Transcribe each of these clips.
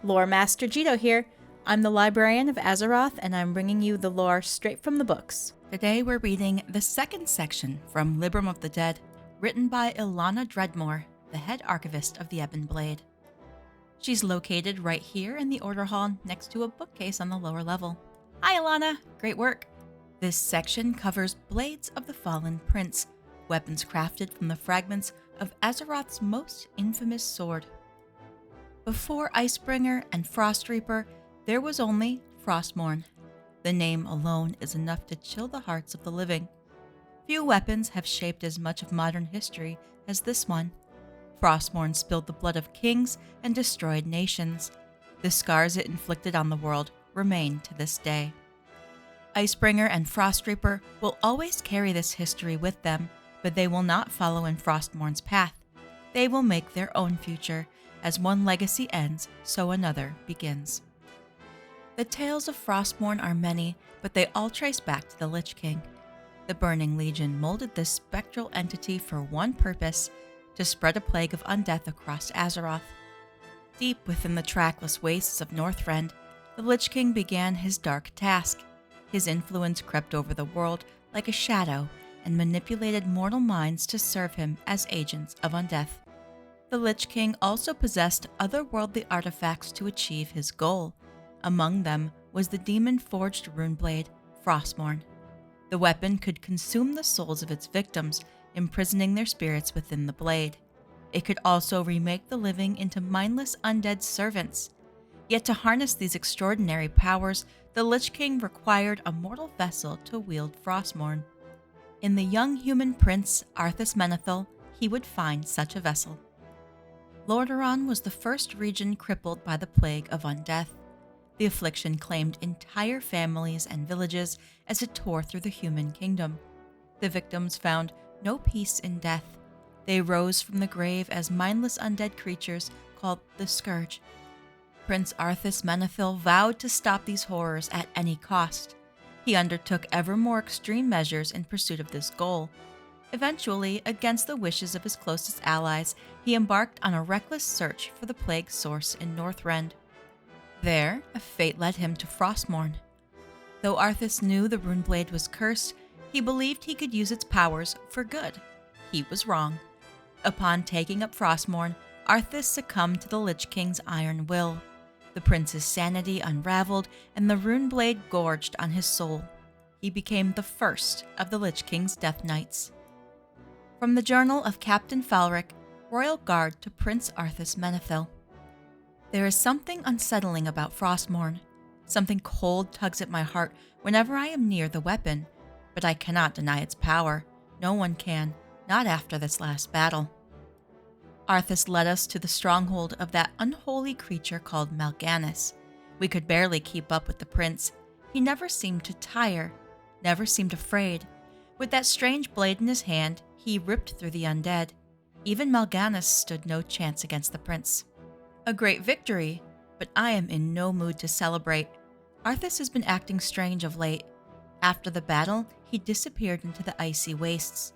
Lore Master Jito here. I'm the librarian of Azeroth, and I'm bringing you the lore straight from the books. Today we're reading the second section from Libram of the Dead, written by Ilana Dreadmore, the head archivist of the Ebon Blade. She's located right here in the Order Hall next to a bookcase on the lower level. Hi Ilana, great work! This section covers Blades of the Fallen Prince, weapons crafted from the fragments of Azeroth's most infamous sword. Before Icebringer and Frostreaper, there was only Frostmourn. The name alone is enough to chill the hearts of the living. Few weapons have shaped as much of modern history as this one. Frostmourn spilled the blood of kings and destroyed nations. The scars it inflicted on the world remain to this day. Icebringer and Frostreaper will always carry this history with them, but they will not follow in Frostmourn's path. They will make their own future. As one legacy ends, so another begins. The tales of Frostmourn are many, but they all trace back to the Lich King. The Burning Legion molded this spectral entity for one purpose: to spread a plague of undeath across Azeroth. Deep within the trackless wastes of Northrend, the Lich King began his dark task. His influence crept over the world like a shadow and manipulated mortal minds to serve him as agents of undeath. The Lich King also possessed otherworldly artifacts to achieve his goal. Among them was the demon-forged runeblade, Frostmourn. The weapon could consume the souls of its victims, imprisoning their spirits within the blade. It could also remake the living into mindless undead servants. Yet to harness these extraordinary powers, the Lich King required a mortal vessel to wield Frostmourn. In the young human prince, Arthas Menethil, he would find such a vessel. Lordaeron was the first region crippled by the plague of undeath. The affliction claimed entire families and villages as it tore through the human kingdom. The victims found no peace in death. They rose from the grave as mindless undead creatures called the Scourge. Prince Arthas Menethil vowed to stop these horrors at any cost. He undertook ever more extreme measures in pursuit of this goal. Eventually, against the wishes of his closest allies, he embarked on a reckless search for the plague's source in Northrend. There, a fate led him to Frostmourn. Though Arthas knew the runeblade was cursed, he believed he could use its powers for good. He was wrong. Upon taking up Frostmourn, Arthas succumbed to the Lich King's iron will. The prince's sanity unraveled, and the runeblade gorged on his soul. He became the first of the Lich King's Death Knights. From the Journal of Captain Falric, Royal Guard to Prince Arthas Menethil. There is something unsettling about Frostmourn. Something cold tugs at my heart whenever I am near the weapon, but I cannot deny its power. No one can, not after this last battle. Arthas led us to the stronghold of that unholy creature called Mal'Ganis. We could barely keep up with the prince. He never seemed to tire, never seemed afraid. With that strange blade in his hand, he ripped through the undead. Even Mal'Ganis stood no chance against the prince. A great victory, but I am in no mood to celebrate. Arthas has been acting strange of late. After the battle, he disappeared into the icy wastes.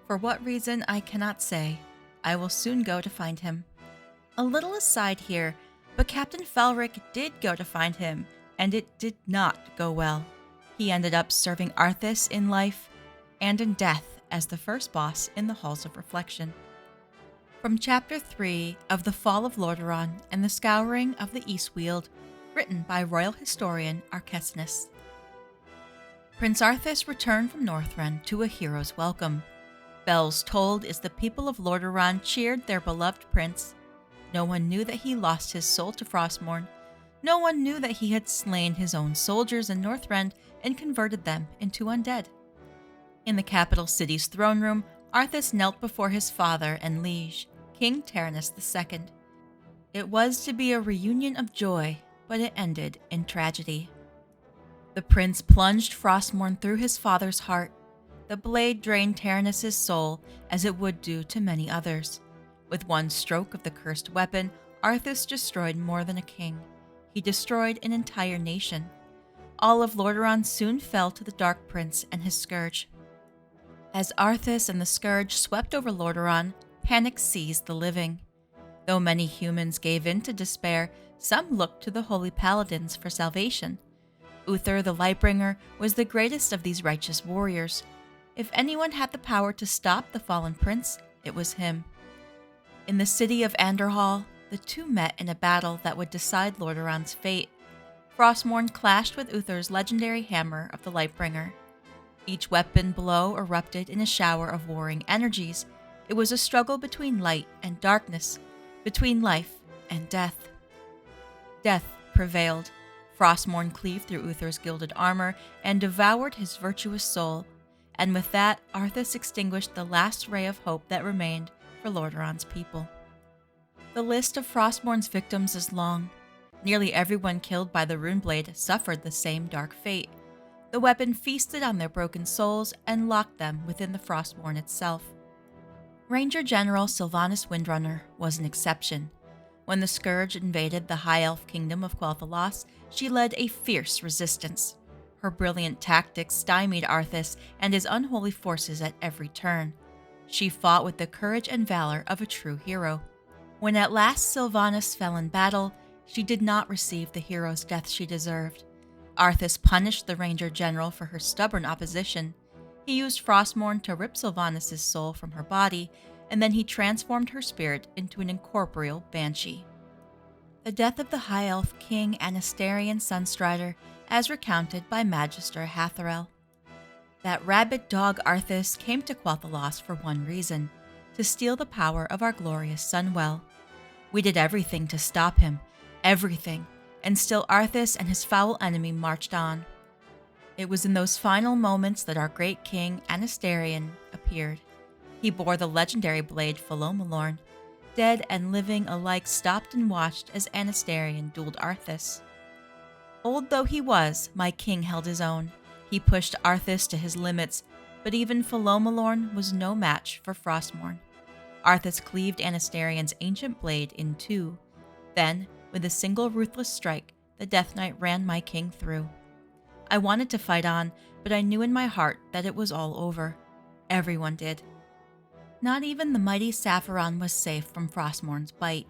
For what reason, I cannot say. I will soon go to find him. A little aside here, but Captain Falric did go to find him, and it did not go well. He ended up serving Arthas in life and in death as the first boss in the Halls of Reflection. From Chapter 3 of The Fall of Lordaeron and the Scouring of the Eastweald, written by Royal Historian Arcesinus. Prince Arthas returned from Northrend to a hero's welcome. Bells tolled as the people of Lordaeron cheered their beloved prince. No one knew that he lost his soul to Frostmourn. No one knew that he had slain his own soldiers in Northrend and converted them into undead. In the capital city's throne room, Arthas knelt before his father and liege, King Taranis II. It was to be a reunion of joy, but it ended in tragedy. The prince plunged Frostmourn through his father's heart. The blade drained Taranis' soul, as it would do to many others. With one stroke of the cursed weapon, Arthas destroyed more than a king. He destroyed an entire nation. All of Lordaeron soon fell to the Dark Prince and his scourge. As Arthas and the Scourge swept over Lordaeron, panic seized the living. Though many humans gave in to despair, some looked to the holy paladins for salvation. Uther the Lightbringer was the greatest of these righteous warriors. If anyone had the power to stop the fallen prince, it was him. In the city of Anderhall, the two met in a battle that would decide Lordaeron's fate. Frostmourn clashed with Uther's legendary hammer of the Lightbringer. Each weapon blow erupted in a shower of warring energies. It was a struggle between light and darkness, between life and death. Death prevailed. Frostmourn cleaved through Uther's gilded armor and devoured his virtuous soul, and with that, Arthas extinguished the last ray of hope that remained for Lordaeron's people. The list of Frostmourn's victims is long. Nearly everyone killed by the Runeblade suffered the same dark fate. The weapon feasted on their broken souls and locked them within the Frostmourn itself. Ranger General Sylvanas Windrunner was an exception. When the Scourge invaded the High Elf kingdom of Quel'Thalas, she led a fierce resistance. Her brilliant tactics stymied Arthas and his unholy forces at every turn. She fought with the courage and valor of a true hero. When at last Sylvanas fell in battle, she did not receive the hero's death she deserved. Arthas punished the Ranger General for her stubborn opposition. He used Frostmourn to rip Sylvanas' soul from her body, and then he transformed her spirit into an incorporeal banshee. The death of the High Elf King Anastarian Sunstrider, as recounted by Magister Hatharel. That rabid dog Arthas came to Quel'Thalas for one reason, to steal the power of our glorious Sunwell. We did everything to stop him, everything, and still Arthas and his foul enemy marched on. It was in those final moments that our great king, Anastarian, appeared. He bore the legendary blade Pholomalorn. Dead and living alike stopped and watched as Anastarian dueled Arthas. Old though he was, my king held his own. He pushed Arthas to his limits, but even Pholomalorn was no match for Frostmourn. Arthas cleaved Anastarian's ancient blade in two. Then, with a single ruthless strike, the Death Knight ran my king through. I wanted to fight on, but I knew in my heart that it was all over. Everyone did. Not even the mighty Sapphiron was safe from Frostmourn's bite.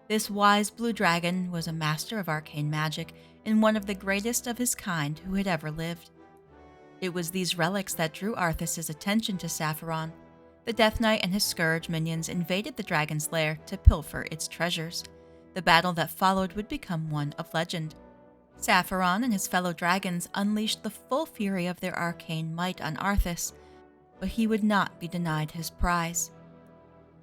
This wise blue dragon was a master of arcane magic and one of the greatest of his kind who had ever lived. It was these relics that drew Arthas' attention to Sapphiron. The Death Knight and his Scourge minions invaded the dragon's lair to pilfer its treasures. The battle that followed would become one of legend. Sapphiron and his fellow dragons unleashed the full fury of their arcane might on Arthas, but he would not be denied his prize.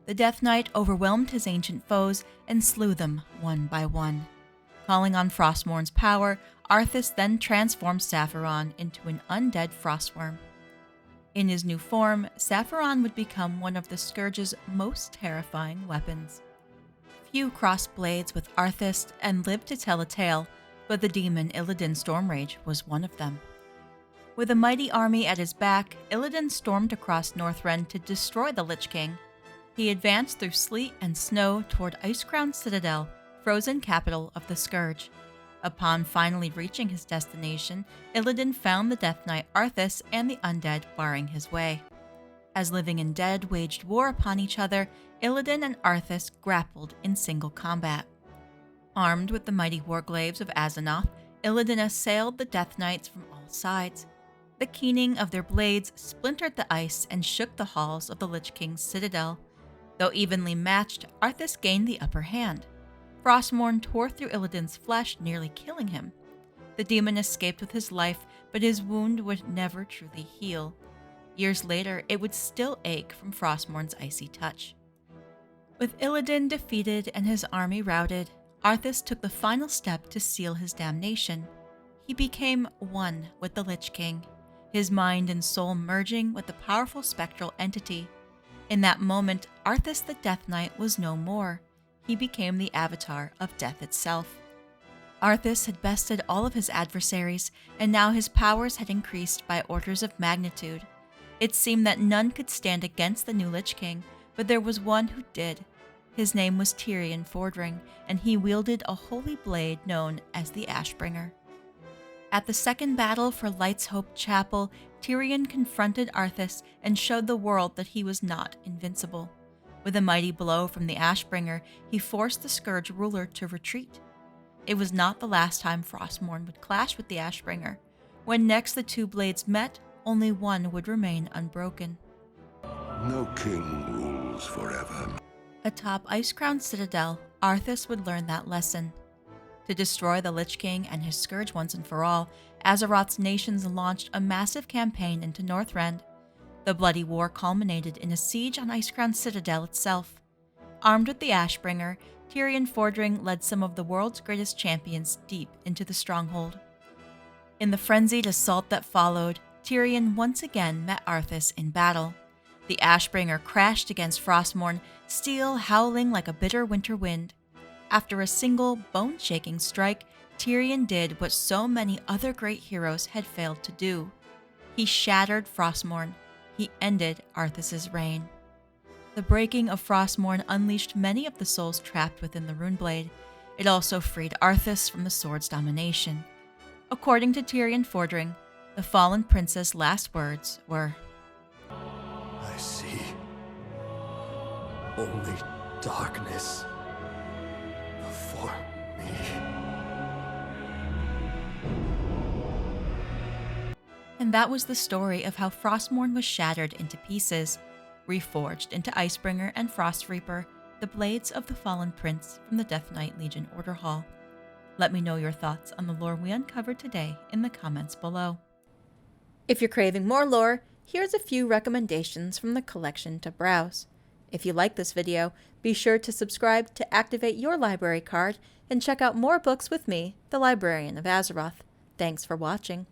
The Death Knight overwhelmed his ancient foes and slew them one by one. Calling on Frostmourn's power, Arthas then transformed Sapphiron into an undead frostworm. In his new form, Sapphiron would become one of the Scourge's most terrifying weapons. Few crossed blades with Arthas and lived to tell a tale, but the demon Illidan Stormrage was one of them. With a mighty army at his back, Illidan stormed across Northrend to destroy the Lich King. He advanced through sleet and snow toward Icecrown Citadel, frozen capital of the Scourge. Upon finally reaching his destination, Illidan found the Death Knight Arthas and the undead barring his way. As living and dead waged war upon each other, Illidan and Arthas grappled in single combat. Armed with the mighty warglaives of Azzinoth, Illidan assailed the Death Knights from all sides. The keening of their blades splintered the ice and shook the halls of the Lich King's citadel. Though evenly matched, Arthas gained the upper hand. Frostmourn tore through Illidan's flesh, nearly killing him. The demon escaped with his life, but his wound would never truly heal. Years later, it would still ache from Frostmourn's icy touch. With Illidan defeated and his army routed, Arthas took the final step to seal his damnation. He became one with the Lich King, his mind and soul merging with the powerful spectral entity. In that moment, Arthas the Death Knight was no more. He became the avatar of death itself. Arthas had bested all of his adversaries, and now his powers had increased by orders of magnitude. It seemed that none could stand against the new Lich King, but there was one who did. His name was Tyrion Fordring, and he wielded a holy blade known as the Ashbringer. At the second battle for Light's Hope Chapel, Tyrion confronted Arthas and showed the world that he was not invincible. With a mighty blow from the Ashbringer, he forced the Scourge ruler to retreat. It was not the last time Frostmourn would clash with the Icebringer. When next the two blades met, only one would remain unbroken. No king rules forever. Atop Ice-crowned Citadel, Arthas would learn that lesson. To destroy the Lich King and his scourge once and for all, Azeroth's nations launched a massive campaign into Northrend. The bloody war culminated in a siege on Ice-crowned Citadel itself. Armed with the Icebringer, Tirion Fordring led some of the world's greatest champions deep into the stronghold. In the frenzied assault that followed, Tirion once again met Arthas in battle. The Icebringer crashed against Frostmourn, steel howling like a bitter winter wind. After a single, bone-shaking strike, Tirion did what so many other great heroes had failed to do. He shattered Frostmourn. He ended Arthas' reign. The breaking of Frostmourn unleashed many of the souls trapped within the Runeblade. It also freed Arthas from the sword's domination. According to Tirion Fordring, the fallen prince's last words were, I see only darkness before me. And that was the story of how Frostmourn was shattered into pieces, reforged into Icebringer and Frostreaper, the blades of the fallen prince from the Death Knight Legion Order Hall. Let me know your thoughts on the lore we uncovered today in the comments below. If you're craving more lore, here's a few recommendations from the collection to browse. If you like this video, be sure to subscribe to activate your library card and check out more books with me, the Librarian of Azeroth. Thanks for watching.